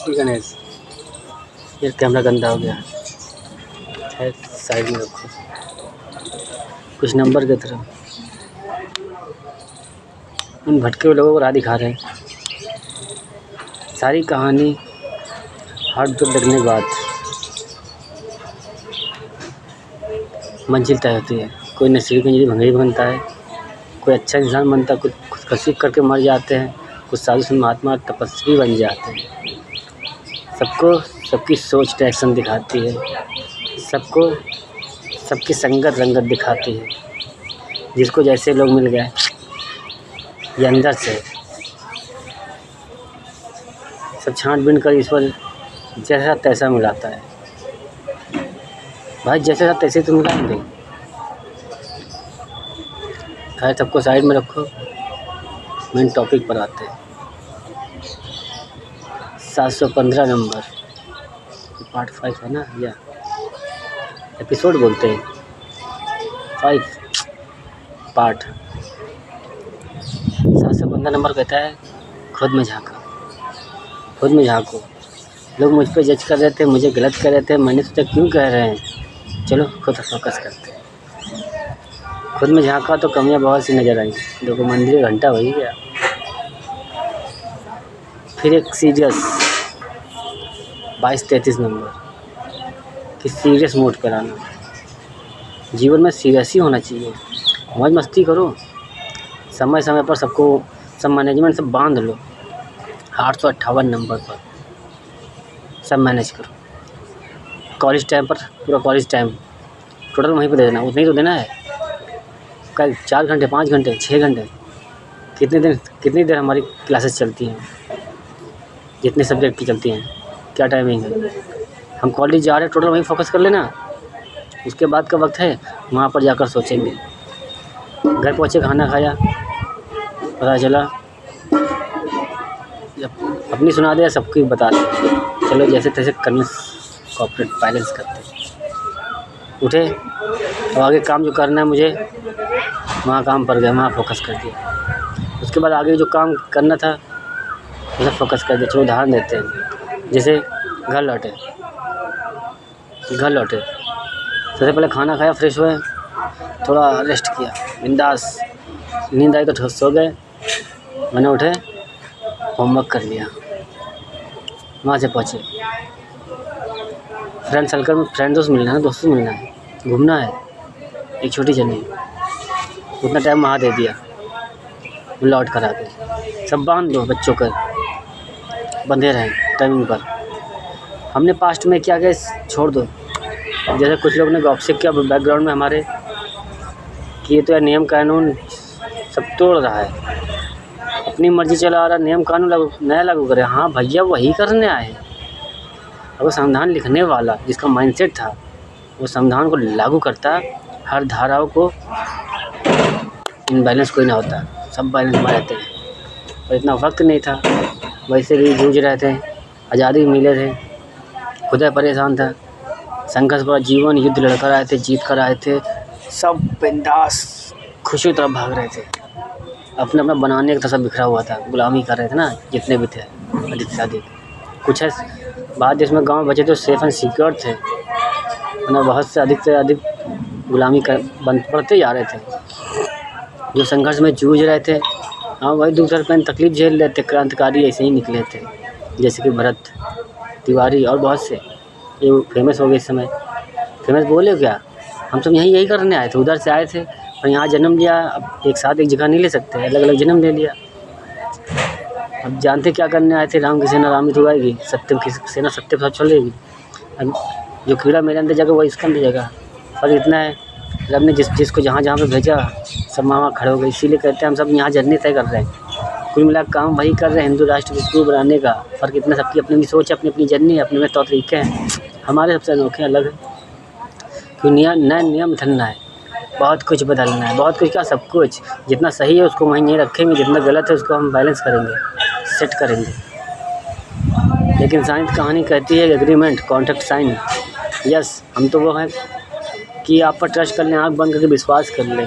श्री गणेश। ये कैमरा गंदा हो गया है, साइड में रखो। कुछ नंबर की तरह उन भटके हुए लोगों को राह दिखा रहे हैं। सारी कहानी हार्ट ब्रेक लगने के बाद मंजिल तय होती है। कोई नसीब की भंगेरी बनता है, कोई अच्छा इंसान बनता है, कुछ खुदकुशी करके मर जाते हैं, कुछ साधु संत महात्मा तपस्वी बन जाते हैं। सबको सबकी सोच डायरेक्शन दिखाती है, सबको सबकी संगत रंगत दिखाती है। जिसको जैसे लोग मिल गए, ये अंदर से सब छाँट-बीन कर ईश्वर जैसा तैसा मिलाता है। भाई जैसे था तैसे तो मिलाएंगे। खैर सबको साइड में रखो, मेन टॉपिक पर आते हैं। 715 नंबर पार्ट 5 है ना, या एपिसोड बोलते हैं, 5 पार्ट। 715 नंबर कहता है खुद में झाँको, खुद में झाँको। लोग मुझ पे जज कर रहे थे, मुझे गलत कह रहे थे, मैंने सोचा क्यों कह रहे हैं, चलो खुद फोकस करते हैं। खुद में झाँका तो कमियां बहुत सी नज़र आई। देखो मंदिर घंटा हो ही गया। फिर एक सीरियस 22-33 नंबर कि सीरियस मोड पर आना। जीवन में सीरियस ही होना चाहिए। मौज मस्ती करो, समय समय पर सबको सब मैनेजमेंट सब बांध लो। 858 नंबर पर सब मैनेज करो। कॉलेज टाइम पर पूरा कॉलेज टाइम टोटल वहीं पर दे देना, उतना ही तो देना है। कल 4 घंटे 5 घंटे 6 घंटे कितनी देर हमारी क्लासेस चलती हैं, जितने सब्जेक्ट की चलती हैं, क्या टाइमिंग है। हम कॉलेज जा रहे हैं, टोटल वहीं फोकस कर लेना। उसके बाद का वक्त है वहाँ पर जाकर सोचेंगे। घर पहुँचे, खाना खाया, पता चला अपनी सुना दिया, सबकी बता दिया। चलो जैसे तैसे कन्विंस कॉर्पोरेट बैलेंस करते। उठे तो आगे काम जो करना है मुझे, वहाँ काम पर गया, वहाँ फोकस कर दिया। उसके बाद आगे जो काम करना था उसे फोकस कर दिया। चलो उदाहरण देते हैं, जैसे घर लौटे, सबसे पहले खाना खाया, फ्रेश हुए, थोड़ा रेस्ट किया, बिंदास। नींद आई तो सो गए। मैंने उठे, होमवर्क कर लिया, वहाँ से पहुँचे। फ्रेंड सर्कल में फ्रेंडों से मिलना है, दोस्तों से मिलना है, घूमना है, एक छोटी जर्नी। उतना टाइम वहाँ दे दिया, लौट कर आ गए। सब बांध दो, बच्चों कर बंधे रहें टाइमिंग पर। हमने पास्ट में क्या किया छोड़ दो। जैसे कुछ लोग ने गॉसिप किया बैकग्राउंड में हमारे कि ये तो यार नियम कानून सब तोड़ रहा है, अपनी मर्जी चला आ रहा, नियम कानून नया लागू करे। हाँ भैया वही करने आए हैं। वो संविधान लिखने वाला जिसका माइंडसेट था, वो संविधान को लागू करता, हर धाराओं को इनबैलेंस कोई ना होता, सब बैलेंस में रहते हैं। पर इतना वक्त नहीं था, वैसे भी जूझ रहे थे, आज़ादी मिले थे, खुदा परेशान था, संघर्ष भरा जीवन, युद्ध लड़कर आए थे, जीत कर आए थे, सब बिंदास खुशी तरफ भाग रहे थे। अपना अपना बनाने का सब बिखरा हुआ था, गुलामी कर रहे थे ना जितने भी थे, अधिक से अधिक। कुछ है बाद जिसमें गांव बचे थे सेफ एंड सिक्योर थे, वरना बहुत से अधिक गुलामी कर बढ़ते जा रहे थे। जो संघर्ष में जूझ रहे थे, हाँ वही दूसरे पेन तकलीफ झेल रहे थे। क्रांतिकारी ऐसे ही निकले थे, जैसे कि भरत तिवारी और बहुत से, ये फेमस हो गए इस समय। फेमस बोले क्या, हम सब यही करने आए थे, उधर से आए थे और यहाँ जन्म लिया। अब एक साथ एक जगह नहीं ले सकते, अलग अलग जन्म ले लिया। अब जानते क्या करने आए थे, राम की सेना राम ही तो आएगी, सत्य की सेना सत्य पर चलेगी। अब जो कीड़ा मेरे अंदर जगह वो इसके अंदर जगह। और इतना है, रब ने जिसको जहाँ पे भेजा सब वहाँ खड़े हो गए। इसीलिए कहते हैं हम सब यहाँ जर्नी तय कर रहे हैं। कुल मिला काम वही कर रहे हैं, हिंदू राष्ट्र विश्व बनाने का। फ़र्क इतना, सबकी अपनी सोच, अपनी अपनी जर्नी, अपने में तौर तरीके हैं। हमारे सबसे अनोखे अलग है, क्यों नए नियम ढलना है, बहुत कुछ बदलना है, बहुत कुछ क्या, सब कुछ। जितना सही है उसको वहीं नहीं रखेंगे, जितना गलत है उसको हम बैलेंस करेंगे, सेट करेंगे। लेकिन साइंस कहानी कहती है एग्रीमेंट, कॉन्ट्रैक्ट साइन। यस, हम तो वो हैं कि आप पर ट्रस्ट कर लें, आँख बंद करके विश्वास कर लें।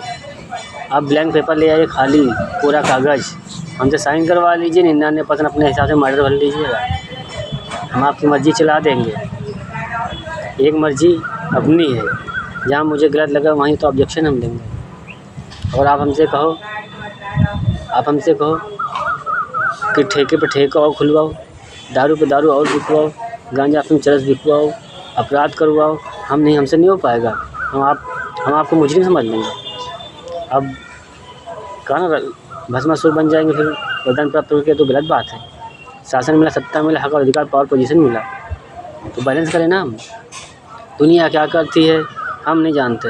आप ब्लैंक पेपर ले आइए, खाली पूरा कागज़, हमसे साइन करवा लीजिए, 99% अपने हिसाब से मर्डर भर लीजिएगा। हम आपकी मर्ज़ी चला देंगे। एक मर्ज़ी अपनी है, जहाँ मुझे गलत लगा वहीं तो ऑब्जेक्शन हम देंगे। और आप हमसे कहो कि ठेके पे ठेका और खुलवाओ, दारू पे दारू और बिकवाओ, गांजा अफीम चरस बिकवाओ, अपराध करवाओ, हमसे नहीं हो पाएगा। हम आपको मुजरिम समझ लेंगे। अब कहा ना, भस्मासुर बन जाएंगे फिर वरदान प्राप्त करके, तो गलत बात है। शासन मिला, सत्ता मिला, हक और अधिकार, पावर पोजीशन मिला, तो बैलेंस करें ना हम। दुनिया क्या करती है हम नहीं जानते।